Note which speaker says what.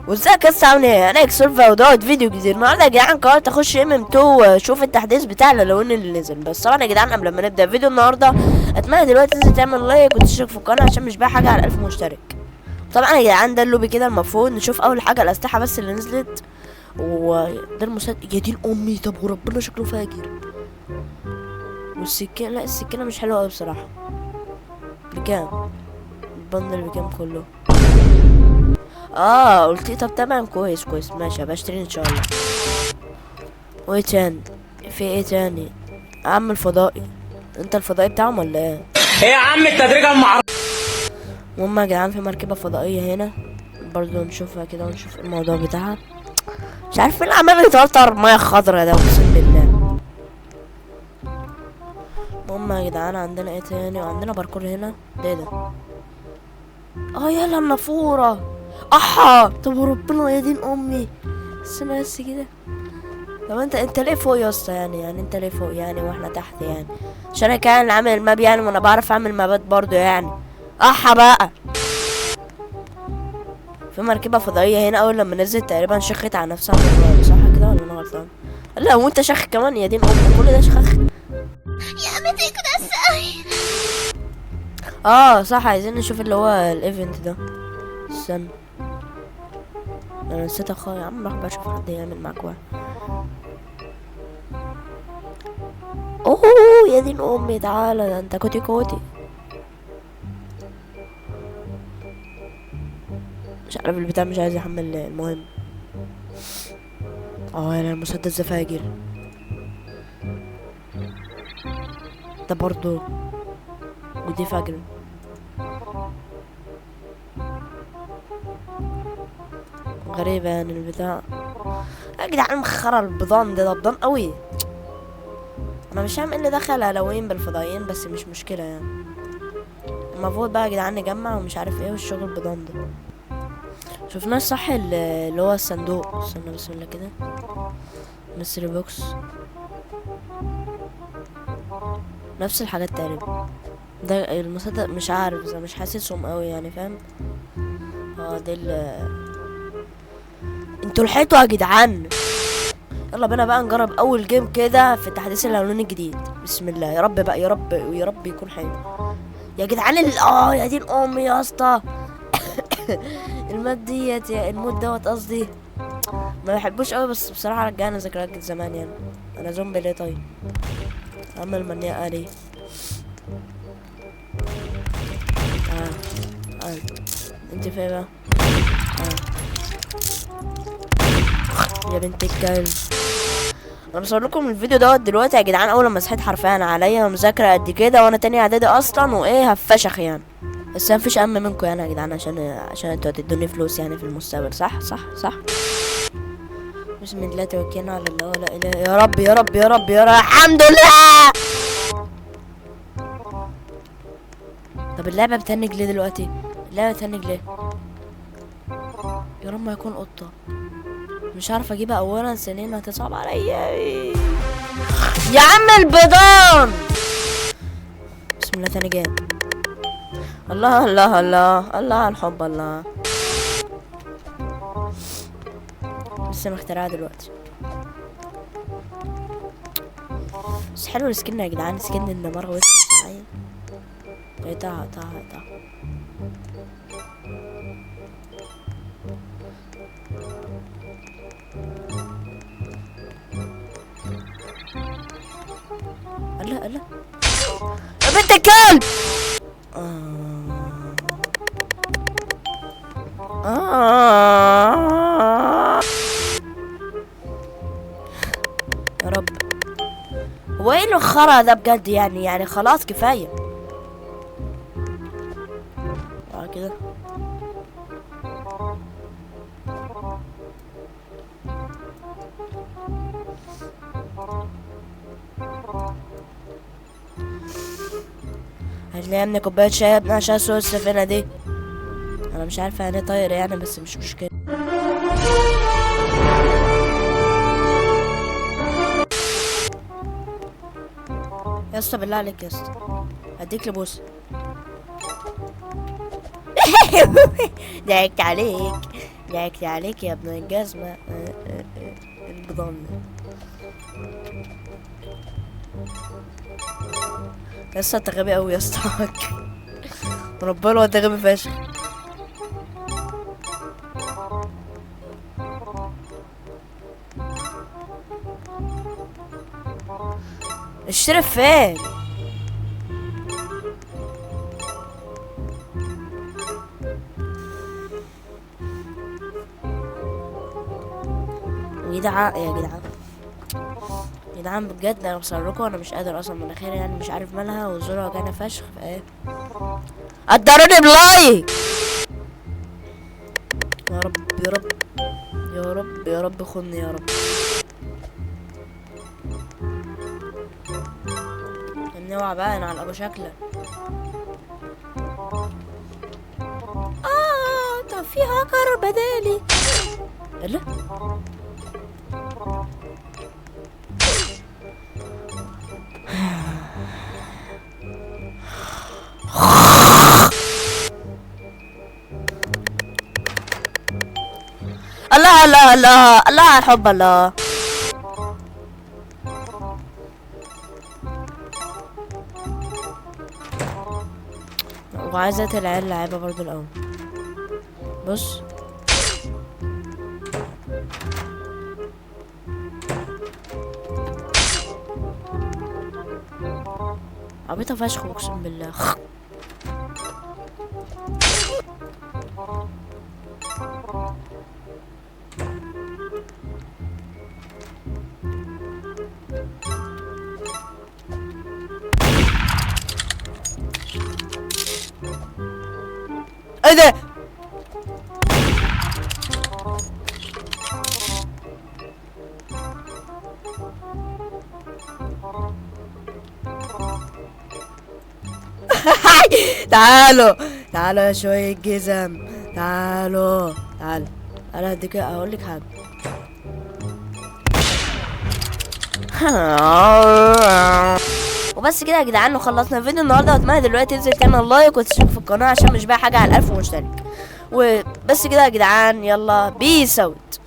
Speaker 1: وازيك يا اسطى عامل ايه؟ انا اكسولفا ودوت فيديو جديد النهارده يا جدعان. قررت اخش ام 2 شوف التحديث بتاع الالوان اللي نزل. بس طبعا يا جدعان قبل ما نبدا فيديو النهارده اتمنى دلوقتي تنزل تعمل لايك وتشترك في القناه عشان مش باقي حاجه على 1000 مشترك. طبعا يا جدعان ده اللوبي كده. المفروض نشوف اول حاجه الاسلحه بس اللي نزلت، وده المسدس. يا دين امي، طب وربنا شكله فاجر. والسكينه، لا السكينه مش حلوه قوي بصراحه. بكام البندل؟ بكام كله؟ قلت طب تمام، كويس ماشي، هبقى اشتري ان شاء الله. وايه تاني؟ في ايه تاني؟ عم الفضائي، انت الفضائي بتاعهم ولا ايه؟
Speaker 2: ايه يا عم التدريج المعروف.
Speaker 1: المهم يا جدعان في مركبة فضائية هنا برضو، نشوفها كده ونشوف الموضوع بتاعها. مش عارف مين اللي عمال يطرطر مية خضرا ده، اقسم بالله. المهم يا جدعان عندنا ايه تاني؟ وعندنا باركور هنا. ده يلا النافورة. طب وربنا يا دين امي، استنى بس كده. طب انت ليه فوق يا اسطى؟ يعني انت ليه فوق يعني واحنا تحت يعني؟ عشان انا كان عامل الماب يعني، وانا بعرف اعمل مابات برضو يعني. بقى في مركبة فضائية هنا. اول لما نزلت تقريبا شخت على نفسها مرة، صح كده ولا انا غلطان؟ لا وانت شخ كمان يا دين امك، كل ده شخخ. صح، عايزين نشوف اللي هو الايفنت ده. استنى انا نسيت اخويا. يا عم راح بشوف حد يعمل معاك واحد. يا دين امي، تعالى ده انت كوتي. مش عارف البتاع مش عايز يحمل. المهم انا المسدس ده فاجر ده برضو، ودي فاجر. غريبة يعني البتاع. يا جدعان مخرة البيضان ده بيضان قوي. انا مش فاهم ايه اللي دخل هالوين بالفضائيين، بس مش مشكلة يعني. المفروض بقى يا جدعان نجمع ومش عارف ايه والشغل البيضان ده. شفناه صح اللي هو الصندوق. استنى بسم الله كده. ميستري بوكس، نفس الحاجات تقريبا. ده المصدق مش عارف اذا مش حاسسهم قوي يعني، فاهم؟ دي انتوا لحقتوا يا جدعان. يلا بينا بقى نجرب اول جيم كده في تحديث الالوان الجديد. بسم الله، يا رب بقى، يا رب يكون حلو يا جدعان. يا دين امي يا اسطى. المود ديت المود دوت قصدي، ما بحبوش قوي، بس بصراحه رجعنا ذكريات زمان يعني. انا زومبي ليه طيب؟ اعمل منيا ليه؟ انت فين بقى؟ يا بنت الكلب. انا بصور لكم الفيديو دوت دلوقتي يا جدعان. اول ما صحيت حرفيا عليا مذاكره قد كده، وانا تاني اعدادي اصلا، وايه هفشخ يعني. بس مفيش اهم منكم يعني يا جدعان، عشان انتوا هتدوني فلوس يعني في المستقبل. صح. بسم الله توكلنا على الله، ولا اله. يا رب الحمد لله. طب اللعبه بتنج ليه دلوقتي؟ يا رب ما يكون قطه. مش عارفه اجيبها اولا، ثانيا هتصعب عليا. يا عم البيضان. بسم الله تاني جيم. الله على الحب. الله لسه مخترعها دلوقتي. بس حلو السكن يا جدعان. سكن النمر ويدخل معايا. اقطعها. الله يا بنت الكلب. يا رب. هو ايه الخرا ده بجد يعني خلاص كفايه كده. هتلاقي من كوبايه شاي يا ابني عشان اسوق السفينه دي. انا مش عارفه يعني طاير يعني، بس مش مشكله. يا اسطى بالله عليك يا اسطى، هديك لبوس. ضحكت عليك. ضحكت عليك يا ابن الجزمة. البضان. يا اسطى انت غبي اوي يا اسطى. ربنا انت غبي فشخ. الشرف فين؟ يا جدعان يا جدعان يا جدعان بجد انا بصركوا، انا مش قادر اصلا، مناخيري يعني مش عارف مالها وزورها وجعانة فشخ. فايه قدروني بلايك. يا رب يا رب يا رب يا رب خدني يا رب. اوعى بقى انا على ابو شكلك. طب في هاكر بدالي. لا الله الله الله الله على الحب الله. وعايزة العيال لعيبة برضو الأول. بص عبيطة فشخ اقسم بالله. ايه ده؟ تعالوا تعالوا يا شوية جزم، تعالوا تعالوا. انا هديك اقول لك حاجة. وبس كده يا جدعان وخلصنا الفيديو النهارده. اتمنى دلوقتي تنزل تعمل لايك وتشترك في القناة عشان مش باقي حاجة على 1000 مشترك. وبس كده يا جدعان، يلا بيس اوت.